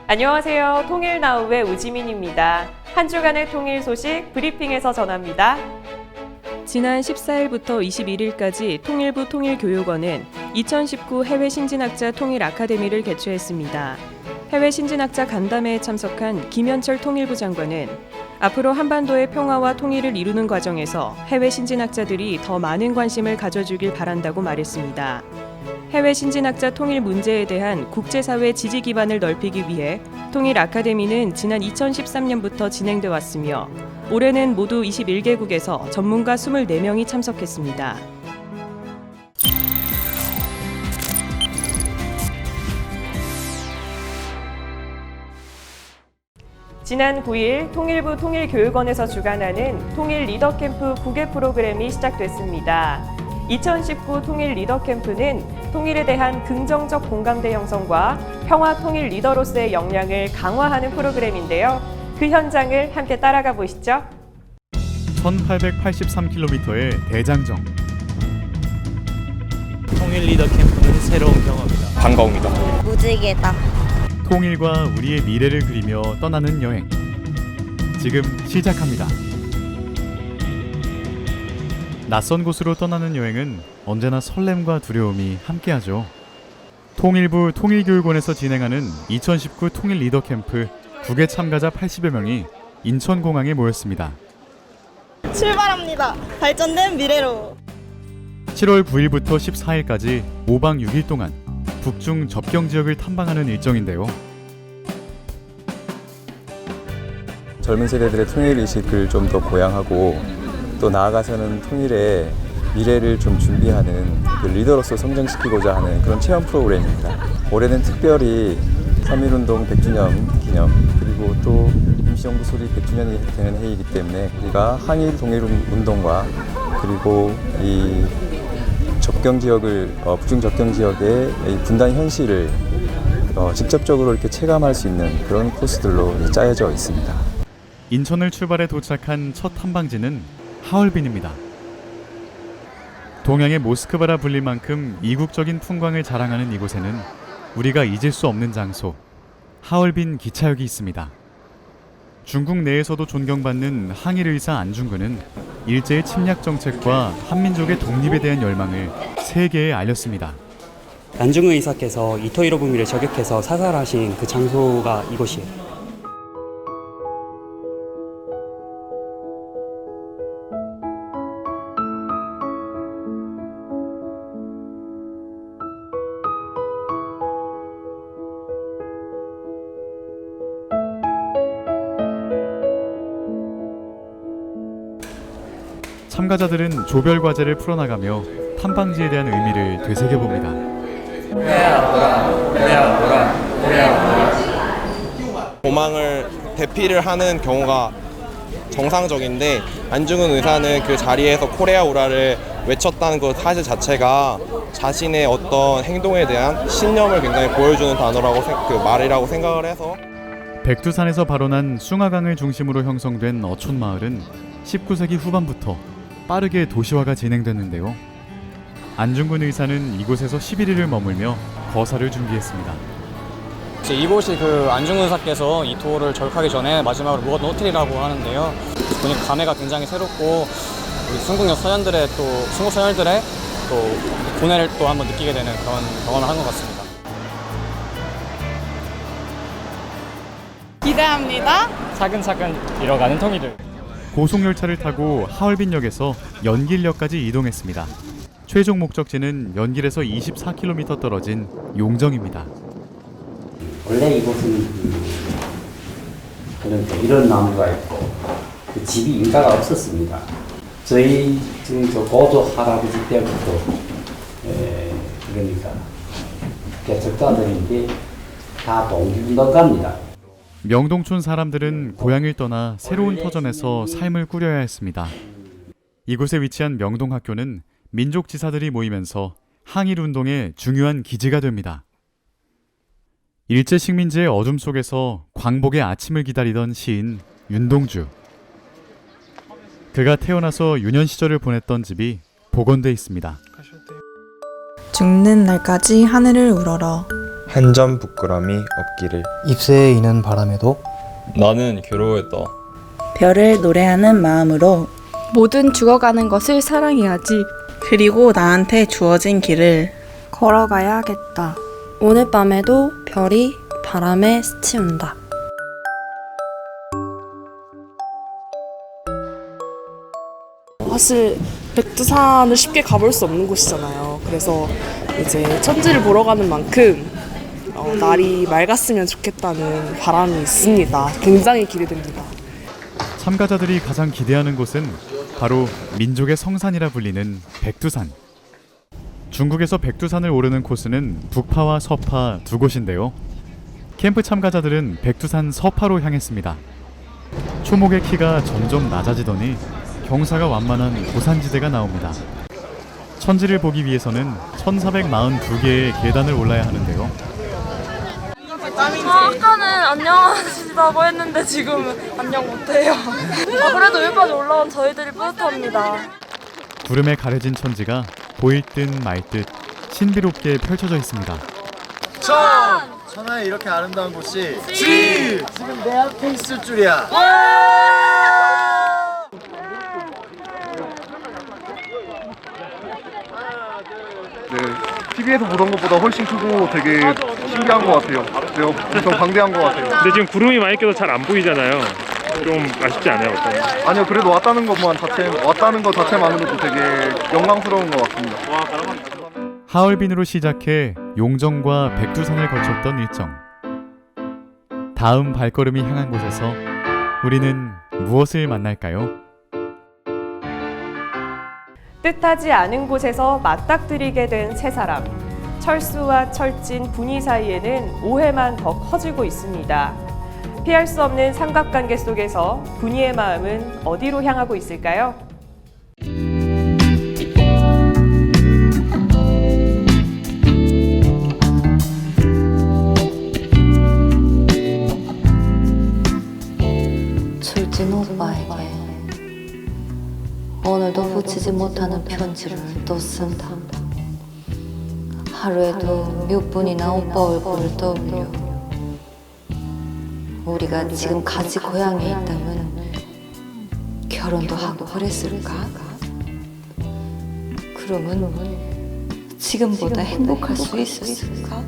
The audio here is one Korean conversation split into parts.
안녕하세요. 통일나우의 우지민입니다. 한 주간의 통일 소식 브리핑에서 전합니다. 지난 14일부터 21일까지 통일부 통일교육원은 2019 해외 신진학자 통일 아카데미를 개최했습니다. 해외 신진학자 간담회에 참석한 김현철 통일부 장관은 앞으로 한반도의 평화와 통일을 이루는 과정에서 해외 신진학자들이 더 많은 관심을 가져주길 바란다고 말했습니다. 해외 신진학자 통일 문제에 대한 국제사회 지지 기반을 넓히기 위해 통일 아카데미는 지난 2013년부터 진행돼 왔으며 올해는 모두 21개국에서 전문가 24명이 참석했습니다. 지난 9일 통일부 통일교육원에서 주관하는 통일 리더 캠프 9개 프로그램이 시작됐습니다. 2019 통일 리더 캠프는 통일에 대한 긍정적 공감대 형성과 평화 통일 리더로서의 역량을 강화하는 프로그램인데요. 그 현장을 함께 따라가 보시죠. 1883km의 대장정. 통일 리더 캠프는 새로운 경험이다. 반가웁니다. 무지개다. 통일과 우리의 미래를 그리며 떠나는 여행. 지금 시작합니다. 낯선 곳으로 떠나는 여행은 언제나 설렘과 두려움이 함께하죠. 통일부 통일교육원에서 진행하는 2019 통일 리더 캠프 9개 참가자 80여 명이 인천공항에 모였습니다. 출발합니다. 발전된 미래로. 7월 9일부터 14일까지 5박 6일 동안 북중 접경 지역을 탐방하는 일정인데요. 젊은 세대들의 통일 의식을 좀 더 보양하고 또 나아가서는 통일의 미래를 좀 준비하는 그 리더로서 성장시키고자 하는 그런 체험 프로그램입니다. 올해는 특별히 3.1운동 100주년 기념 그리고 또 임시정부 수립 100주년이 되는 해이기 때문에 우리가 항일 통일운동과 그리고 이 접경 지역을 북중 접경 지역의 이 분단 현실을 직접적으로 이렇게 체감할 수 있는 그런 코스들로 짜여져 있습니다. 인천을 출발해 도착한 첫 탐방지는 하얼빈입니다. 동양의 모스크바라 불릴 만큼 이국적인 풍광을 자랑하는 이곳에는 우리가 잊을 수 없는 장소, 하얼빈 기차역이 있습니다. 중국 내에서도 존경받는 항일 의사 안중근은 일제의 침략 정책과 한민족의 독립에 대한 열망을 세계에 알렸습니다. 안중근 의사께서 이토 히로부미를 저격해서 사살하신 그 장소가 이곳이에요. 참가자들은 조별 과제를 풀어나가며 탐방지에 대한 의미를 되새겨봅니다. 도망을 대피를 하는 경우가 정상적인데 안중근 의사는 그 자리에서 코레아 우라를 외쳤다는 그 사실 자체가 자신의 어떤 행동에 대한 신념을 굉장히 보여주는 단어라고 말이라고 생각을 해서 백두산에서 발원한 숭화강을 중심으로 형성된 어촌마을은 19세기 후반부터 빠르게 도시화가 진행됐는데요. 안중근 의사는 이곳에서 11일을 머물며 거사를 준비했습니다. 이곳이 그 안중근 의사께서 이토를 저격하기 전에 마지막으로 묵었던 호텔이라고 하는데요. 보니까 감회가 굉장히 새롭고 우리 순국역 소년들의 또 순국 소년들의 또 고뇌를 또 한번 느끼게 되는 그런 경험을 한 것 같습니다. 기대합니다. 차근차근 이뤄가는 통일을. 고속열차를 타고 하얼빈역에서 연길역까지 이동했습니다. 최종 목적지는 연길에서 24km 떨어진 용정입니다. 원래 이곳은 이런 나무가 있고 그 집이 인가가 없었습니다. 저희 지금 저 고조 할아버지 때부터 그러니까 개척자들인데 다 동기부덕갑니다. 명동촌 사람들은 고향을 떠나 새로운 터전에서 삶을 꾸려야 했습니다. 이곳에 위치한 명동학교는 민족지사들이 모이면서 항일운동의 중요한 기지가 됩니다. 일제 식민지의 어둠 속에서 광복의 아침을 기다리던 시인 윤동주. 그가 태어나서 유년 시절을 보냈던 집이 복원돼 있습니다. 죽는 날까지 하늘을 우러러 한 점 부끄럼이 없기를. 입새에 있는 바람에도 나는 괴로웠다. 별을 노래하는 마음으로 모든 죽어가는 것을 사랑해야지. 그리고 나한테 주어진 길을 걸어가야겠다. 오늘 밤에도 별이 바람에 스치운다. 사실 백두산을 쉽게 가볼 수 없는 곳이잖아요. 그래서 이제 천지를 보러 가는 만큼 날이 맑았으면 좋겠다는 바람이 있습니다. 굉장히 기대됩니다. 참가자들이 가장 기대하는 곳은 바로 민족의 성산이라 불리는 백두산. 중국에서 백두산을 오르는 코스는 북파와 서파 두 곳인데요. 캠프 참가자들은 백두산 서파로 향했습니다. 초목의 키가 점점 낮아지더니 경사가 완만한 고산지대가 나옵니다. 천지를 보기 위해서는 1442개의 계단을 올라야 하는데요. 아까는 안녕하시다고 했는데 지금은 안녕 못해요. 그래도 여기까지 올라온 저희들이 뿌듯합니다. 구름에 가려진 천지가 보일 듯 말 듯 신비롭게 펼쳐져 있습니다. 천하에 이렇게 아름다운 곳이 지금 내 앞에 있을 줄이야. 네, TV에서 보던 것보다 훨씬 크고 되게 신기한 것 같아요. 네, 엄청 방대한 것 같아요. 근데 지금 구름이 많이 껴서 잘 안 보이잖아요. 좀 아쉽지 않아요? 어때요? 아니요, 그래도 왔다는 것 자체만으로도 되게 영광스러운 것 같습니다. 하얼빈으로 시작해 용정과 백두산을 거쳤던 일정. 다음 발걸음이 향한 곳에서 우리는 무엇을 만날까요? 뜻하지 않은 곳에서 맞닥뜨리게 된 세 사람. 철수와 철진, 분위 사이에는 오해만 더 커지고 있습니다. 피할 수 없는 삼각관계 속에서 분위의 마음은 어디로 향하고 있을까요? 철진 오빠에게 오늘도 붙이지 못하는 편지를 또 쓴다. 하루에도 몇 분이나 오빠 얼굴을 떠올려. 우리가 지금 같이 고향에 있다면 결혼도 하고 그랬을까? 그러면 지금보다 행복할 수 있었을까?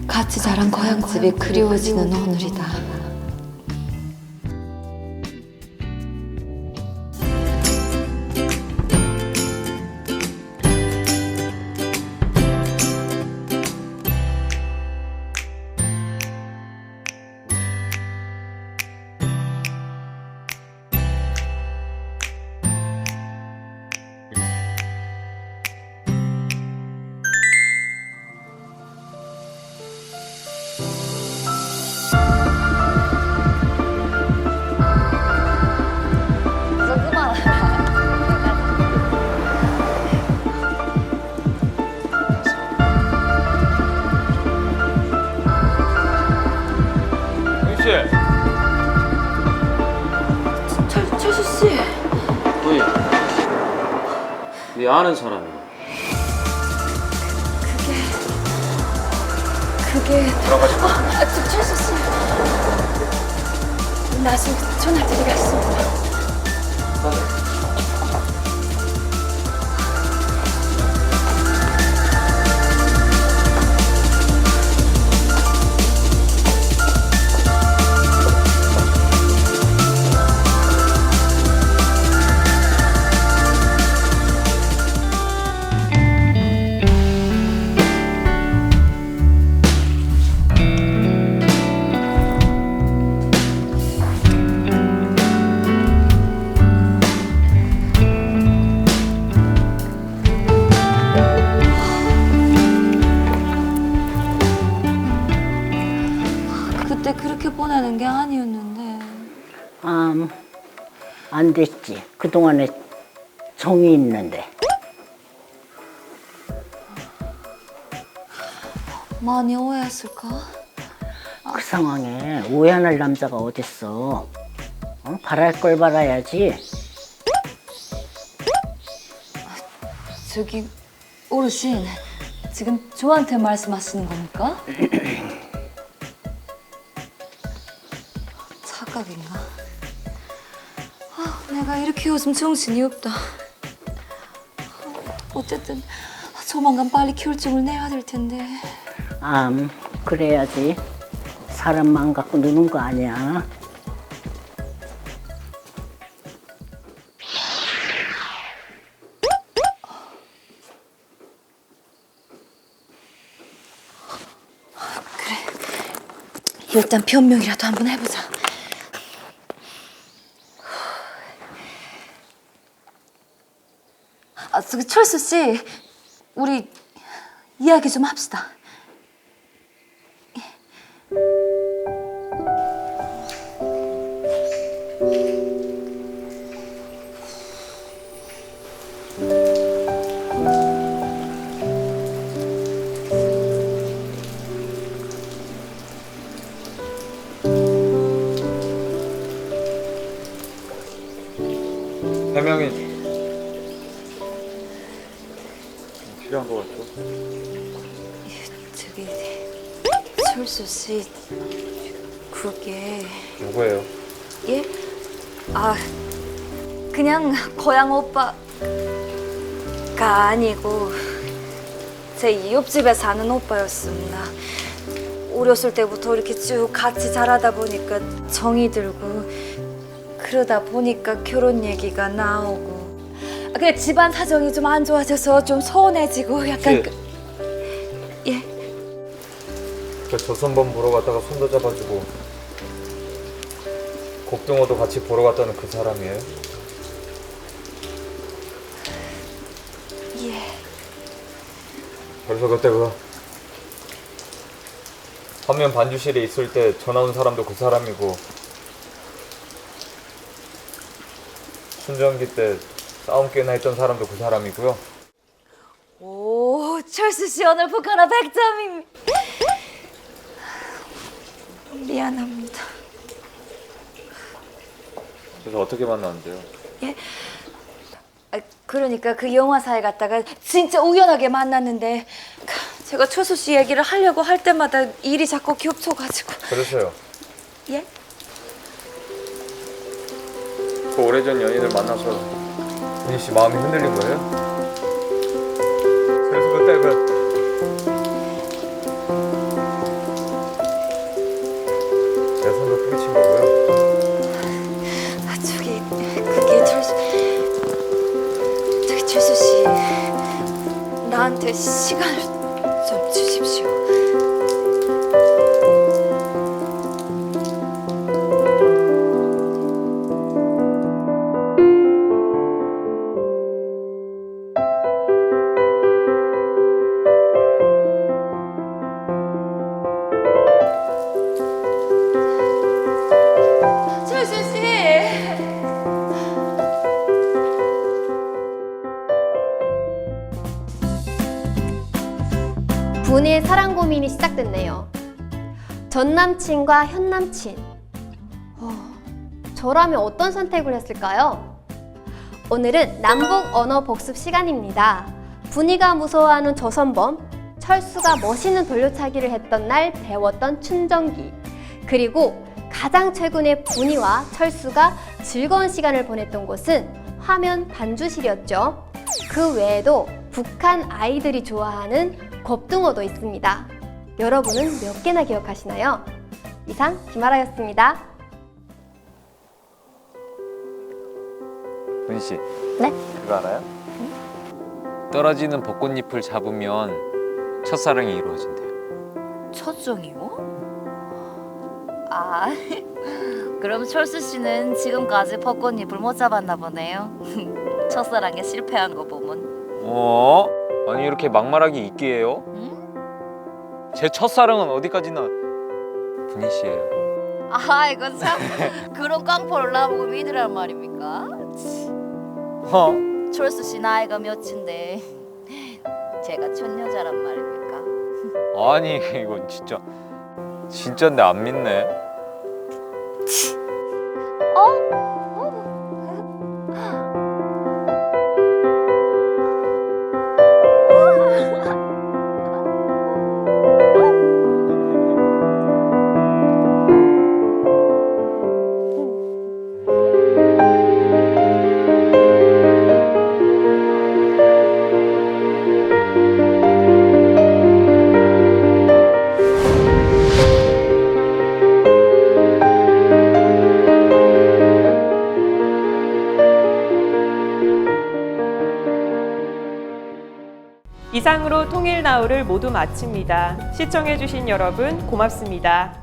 같이 자란 고향집이 그리워지는 오늘이다. 철수 씨. 네 아는 사람이야. 그게 들어가자. 철수 씨. 나 지금 전화 드리겠어. 그때 그렇게 보내는 게 아니었는데. 안 됐지. 그동안에 정이 있는데. 많이 오해했을까? 그 상황에 오해할 남자가 어딨어. 바랄 걸 바라야지. 저기 어르신, 지금 저한테 말씀하시는 겁니까? 착각인가? 내가 이렇게 요즘 정신이 없다. 어쨌든 조만간 빨리 결정을 내야 될 텐데. 그래야지. 사람만 갖고 노는 거 아니야. 일단 변명이라도 한번 해보자. 저기 철수 씨, 우리 이야기 좀 합시다. 해명이 필요한 것 같죠? 저기 철수 씨, 그게 누구예요? 예? 그냥 고향 오빠가 아니고 제 이웃집에 사는 오빠였습니다. 어렸을 때부터 이렇게 쭉 같이 자라다 보니까 정이 들고 그러다 보니까 결혼 얘기가 나오고 그냥 집안 사정이 좀 안 좋아져서 좀 서운해지고 약간 예? 그 조선범 보러 갔다가 손도 잡아주고 곡등어도 같이 보러 갔다는 그 사람이에요? 예. 그래서 그때 그 화면 반주실에 있을 때 전화 온 사람도 그 사람이고 순정기 때 싸움 꽤나 했던 사람도 그 사람이고요. 오, 철수 씨 오늘 북한어 100점입니다. 미안합니다. 그래서 어떻게 만났는데요? 예? 그러니까 그 영화사에 갔다가 진짜 우연하게 만났는데 제가 철수 씨 얘기를 하려고 할 때마다 일이 자꾸 겹쳐가지고. 그래서요? 예? 그 오래전 연인을 만나서 은희 씨 마음이 흔들린 거예요? 그래서 그때 내 손도 뿌리친 거고요. 그게 철수 씨 나한테 시간을 좀 주십시오. 분이의 사랑 고민이 시작됐네요. 전 남친과 현 남친. 저라면 어떤 선택을 했을까요? 오늘은 남북 언어 복습 시간입니다. 분이가 무서워하는 조선범, 철수가 멋있는 돌려차기를 했던 날 배웠던 춘정기, 그리고 가장 최근에 분이와 철수가 즐거운 시간을 보냈던 곳은 화면 반주실이었죠. 그 외에도 북한 아이들이 좋아하는 겁등어도 있습니다. 여러분은 몇 개나 기억하시나요? 이상 김아라였습니다. 은희 씨. 네? 그거 알아요? 떨어지는 벚꽃잎을 잡으면 첫사랑이 이루어진대요. 첫정이요? 그럼 철수 씨는 지금까지 벚꽃잎을 못 잡았나 보네요. 첫사랑에 실패한 거 보면. 아니 이렇게 막말하기 있기에요? 제 첫사랑은 어디까지나 분희 씨예요. 이거 참 그런 깡포를 나보고 믿으란 말입니까? 철수 씨 나이가 몇인데 제가 촌여자란 말입니까? 아니 이건 진짜인데 안 믿네. 이상으로 통일나우를 모두 마칩니다. 시청해주신 여러분 고맙습니다.